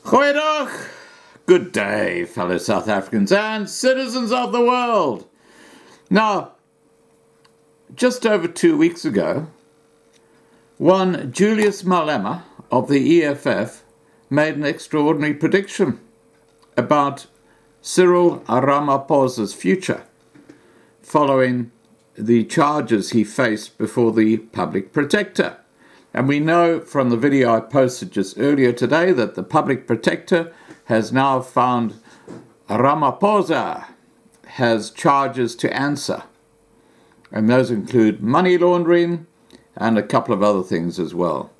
Goeiedag! Good day, fellow South Africans and citizens of the world. Now, just over 2 weeks ago, one Julius Malema of the EFF made an extraordinary prediction about Cyril Ramaphosa's future following the charges he faced before the public protector. And we know from the video I posted just earlier today that the public protector has now found Ramaphosa has charges to answer. And those include money laundering and a couple of other things as well.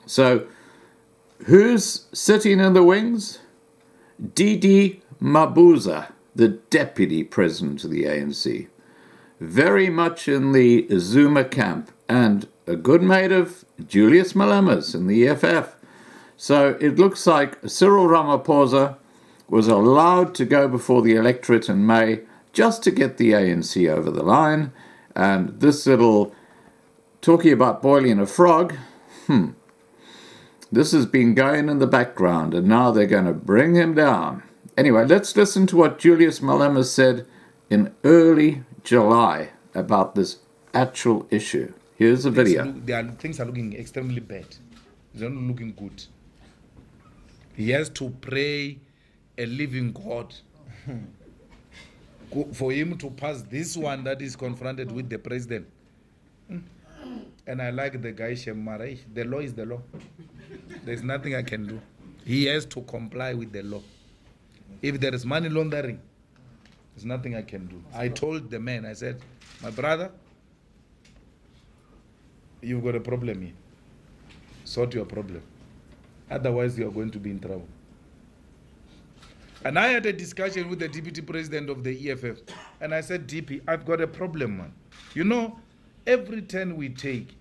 So, who's sitting in the wings? DD Mabuza, the deputy president of the ANC. Very much in the Zuma camp and a good mate of Julius Malema's in the EFF. So it looks like Cyril Ramaphosa was allowed to go before the electorate in May just to get the ANC over the line. And this little, talking about boiling a frog, this has been going in the background and now they're going to bring him down. Anyway, let's listen to what Julius Malema said in early July about this actual issue. Here's the video. Things are looking extremely bad. They're not looking good. He has to pray a living God for him to pass this one that is confronted with the president. And I like the guy Shemara. The law is the law. There's nothing I can do. He has to comply with the law. If there is money laundering, there's nothing I can do. I told the man, I said, my brother, you've got a problem here. Sort your problem. Otherwise, you are going to be in trouble. And I had a discussion with the deputy president of the EFF. And I said, DP, I've got a problem, man. You know, every turn we take,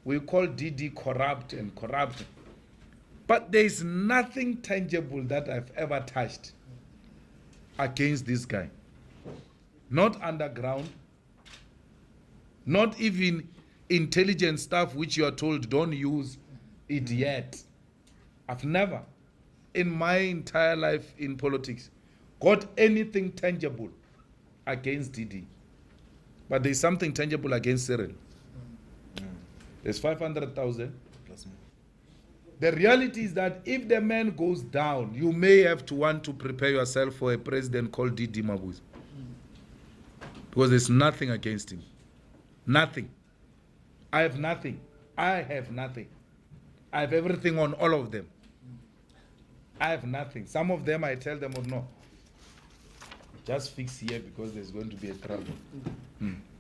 we call DD corrupt and corrupt. But there is nothing tangible that I've ever touched against this guy. Not underground, not even intelligent stuff which you are told don't use it yet. I've never, in my entire life in politics, got anything tangible against DD. But there's something tangible against Cyril. There's 500,000. The reality is that if the man goes down, you may have to want to prepare yourself for a president called DD Mabuza. Because there's nothing against him. Nothing. I have nothing. I have nothing. I have everything on all of them. I have nothing. Some of them I tell them, oh no, just fix here because there's going to be a trouble.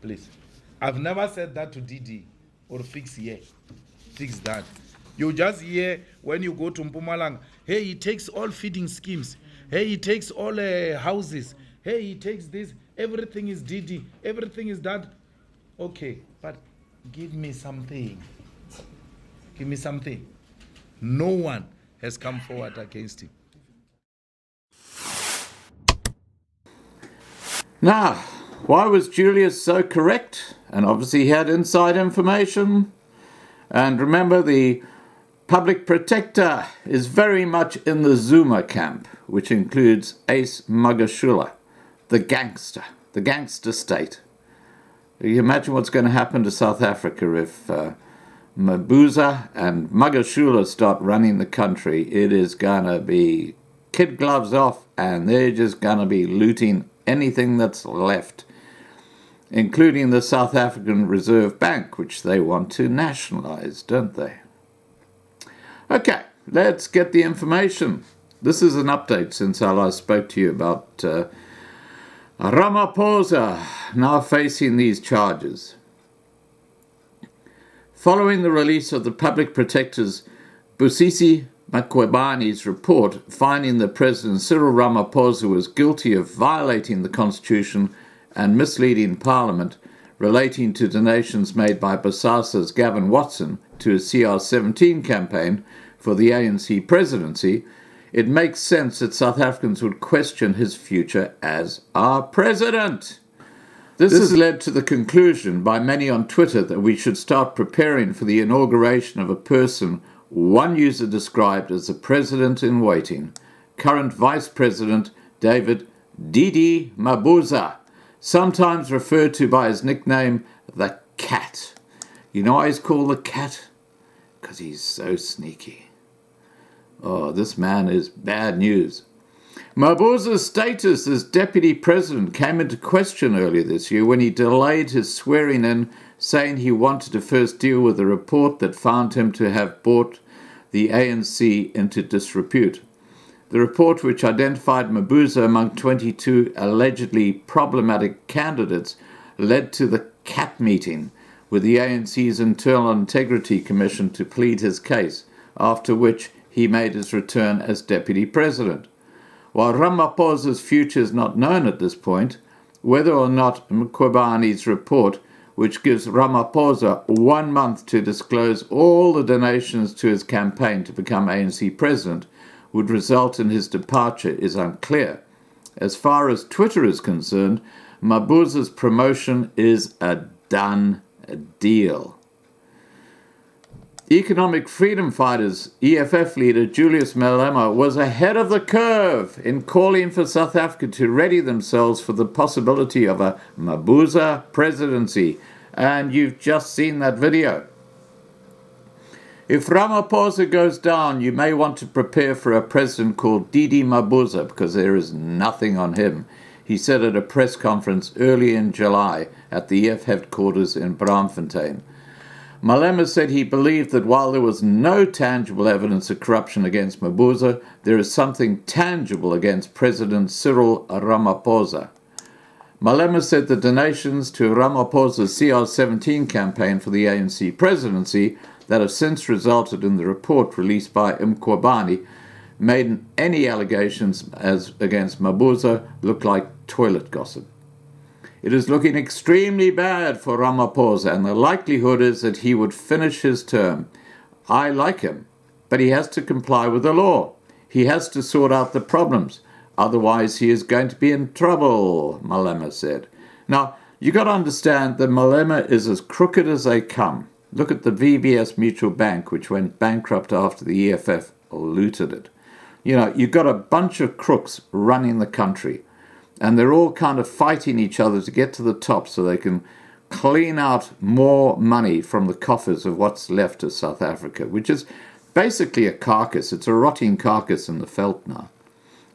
Please. I've never said that to DD or fix here. Fix that. You just hear when you go to Mpumalanga, hey, he takes all feeding schemes. Hey, he takes all houses. Hey, he takes this. Everything is DD. Everything is that. Okay, but give me something. Give me something. No one has come forward against him. Now, why was Julius so correct? And obviously he had inside information. And remember, the public protector is very much in the Zuma camp, which includes Ace Magashula, the gangster state. You imagine what's going to happen to South Africa if Mabusa and Magashula start running the country. It is going to be kid gloves off, and they're just going to be looting anything that's left, including the South African Reserve Bank, which they want to nationalize, don't they? Okay, let's get the information. This is an update since I last spoke to you about Ramaphosa now facing these charges. Following the release of the public protector's Busisi Makwebani's report finding that President Cyril Ramaphosa was guilty of violating the Constitution and misleading Parliament relating to donations made by Bosasa's Gavin Watson to his CR17 campaign for the ANC presidency, it makes sense that South Africans would question his future as our president. This has led to the conclusion by many on Twitter that we should start preparing for the inauguration of a person one user described as the president in waiting, current Vice President David DD Mabuza, sometimes referred to by his nickname, the Cat. You know why he's called the Cat? Because he's so sneaky. Oh, this man is bad news. Mabuza's status as deputy president came into question earlier this year when he delayed his swearing in, saying he wanted to first deal with a report that found him to have brought the ANC into disrepute. The report, which identified Mabuza among 22 allegedly problematic candidates, led to the CAT meeting with the ANC's Internal Integrity Commission to plead his case, after which he made his return as deputy president. While Ramaphosa's future is not known at this point, whether or not Mkhwebani's report, which gives Ramaphosa 1 month to disclose all the donations to his campaign to become ANC president, would result in his departure is unclear. As far as Twitter is concerned, Mabuza's promotion is a done deal. Economic Freedom Fighters EFF leader Julius Malema was ahead of the curve in calling for South Africa to ready themselves for the possibility of a Mabuza presidency, and you've just seen that video. If Ramaphosa goes down, you may want to prepare for a president called DD Mabuza, because there is nothing on him, he said at a press conference early in July at the EFF headquarters in Braamfontein. Malema said he believed that while there was no tangible evidence of corruption against Mabuza, there is something tangible against President Cyril Ramaphosa. Malema said the donations to Ramaphosa's CR17 campaign for the ANC presidency that have since resulted in the report released by Mkhwebani made any allegations against Mabuza look like toilet gossip. It is looking extremely bad for Ramaphosa, and the likelihood is that he would finish his term. I like him, but he has to comply with the law. He has to sort out the problems. Otherwise, he is going to be in trouble, Malema said. Now, you got to understand that Malema is as crooked as they come. Look at the VBS Mutual Bank, which went bankrupt after the EFF looted it. You know, you've got a bunch of crooks running the country, and they're all kind of fighting each other to get to the top so they can clean out more money from the coffers of what's left of South Africa, which is basically a carcass. It's a rotting carcass in the veldt now.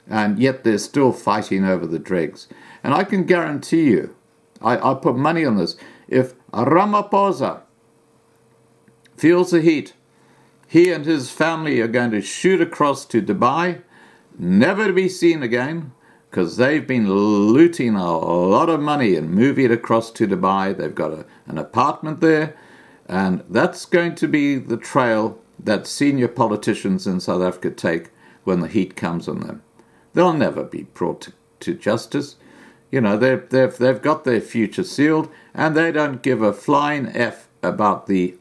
And yet they're still fighting over the dregs. And I can guarantee you, I put money on this, if Ramaphosa feels the heat, he and his family are going to shoot across to Dubai, never to be seen again, because they've been looting a lot of money and moving it across to Dubai. They've got an apartment there, and that's going to be the trail that senior politicians in South Africa take when the heat comes on them. They'll never be brought to justice. You know, they've got their future sealed, and they don't give a flying F about the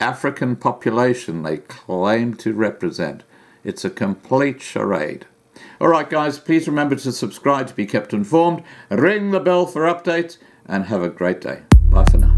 African population they claim to represent. It's a complete charade. All right, guys, please remember to subscribe to be kept informed, ring the bell for updates, and have a great day. Bye for now.